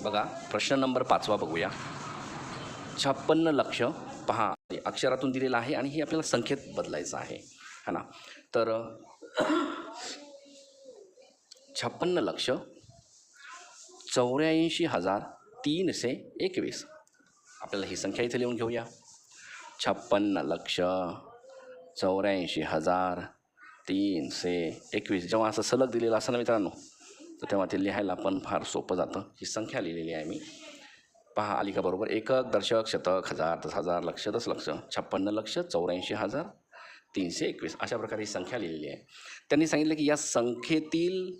बघा प्रश्न नंबर 5 बघूया. 56 लक्ष पहा अक्षरातून दिलेला आहे आणि हे आपल्याला संख्येत बदलायचं आहे है ना. तर 56 लक्ष 84,321 आपल्याला ही संख्या इथे लिहून घेऊया. 56 लक्ष 84,321. जेव्हा असं सलग दिलेलं असं ना मित्रांनो, तर तेव्हा ते लिहायला पण फार सोपं जातं. ही संख्या लिहिलेली आहे मी. पहा आली का बरोबर. एकक, दशक, शतक, हजार, 10,000, लक्ष, दशलक्ष. 56 लक्ष 84,321 अशा प्रकारे ही संख्या लिहिलेली आहे. त्यांनी सांगितलं की या संख्येतील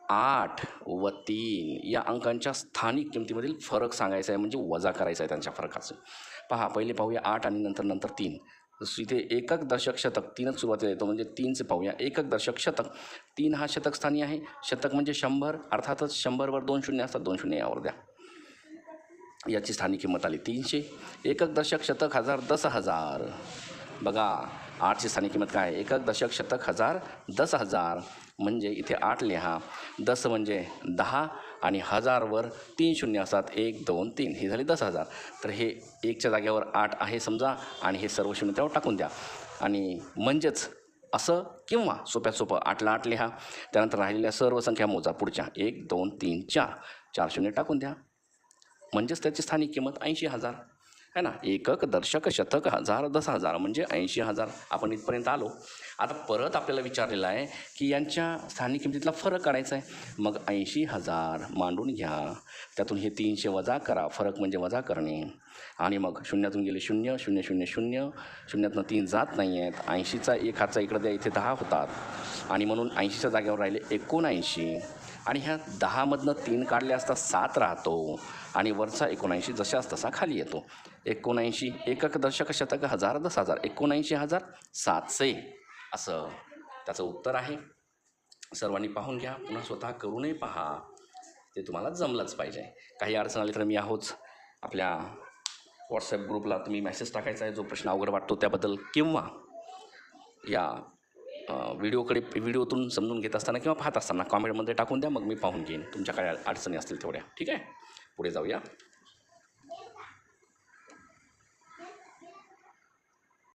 8 व 3 या अंकांच्या स्थानिक किमतीमधील फरक सांगायचा आहे, म्हणजे वजा करायचा आहे त्यांच्या फरकाचं. पहा पहिले पाहूया 8 आणि नंतर 3. इथे एकक, दशक, शतक 3च सुरुवातीला येतो, म्हणजे 3चे पाहूया. एकक, दशक, शतक. 3 हा शतक स्थानी आहे. शतक म्हणजे 100, अर्थातच 100वर 2 शून्य असतात, 2 शून्य यावर द्या. याची स्थानिक किंमत आली 300. एकक, दशक, शतक, हजार, 10,000. बघा 8ची स्थानिक किंमत काय आहे? एकक, दशक, शतक, हजार, 10,000. म्हणजे इथे 8 लिहा. 10 म्हणजे 10 आणि हजारवर 3 शून्य असतात, 1 2 3, ही झाली 10,000. तर हे 1च्या जागेवर 8 आहे समजा आणि हे सर्व शून्य त्यावर टाकून द्या. आणि म्हणजेच असं किंवा सोप्यात सोपं 8ला 8 लिहा. त्यानंतर राहिलेल्या सर्व संख्या मोजा पुढच्या 1 2 3 4, 4 शून्य टाकून द्या. म्हणजेच त्याची स्थानिक किंमत 80,000 है ना. एकक, दशक, शतक, हजार, 10,000 म्हणजे 80,000. आपण इथपर्यंत आलो. आता परत आपल्याला विचारलेलं आहे की यांच्या स्थानिक किमतीतला फरक काढायचा आहे. मग 80,000 मांडून घ्या. त्यातून हे 300 वजा करा. फरक म्हणजे वजा करणे. आणि मग शून्यातून गेले 0 0 0 0, शून्यातनं 3 जात नाही आहेत. 80चा 1 हातचा इकडे द्या, इथे 10 होतात आणि म्हणून 80च्या जागेवर राहिले 79. आणि ह्या 10मधनं 3 काढले असता 7 राहतो आणि वरचा 79 जशाच तसा खाली येतो. 79 एकक, दशक, शतक, हजार, 10,000. 79,700 असं त्याचं उत्तर आहे. सर्वांनी पाहून घ्या. पुन्हा स्वतः करूनही पहा. ते तुम्हाला जमलंच पाहिजे. काही अडचण आली तर मी आहोत. आपल्या व्हॉट्सॲप ग्रुपला तुम्ही मेसेज टाकायचा आहे जो प्रश्न अवघड वाटतो त्याबद्दल, किंवा या व्हिडिओतून समजून घेत असताना किंवा पाहत असताना कॉमेंटमध्ये टाकून द्या. मग मी पाहून घेईन तुमच्या काय अडचणी असतील तेवढ्या. ठीक आहे, पुढे जाऊया.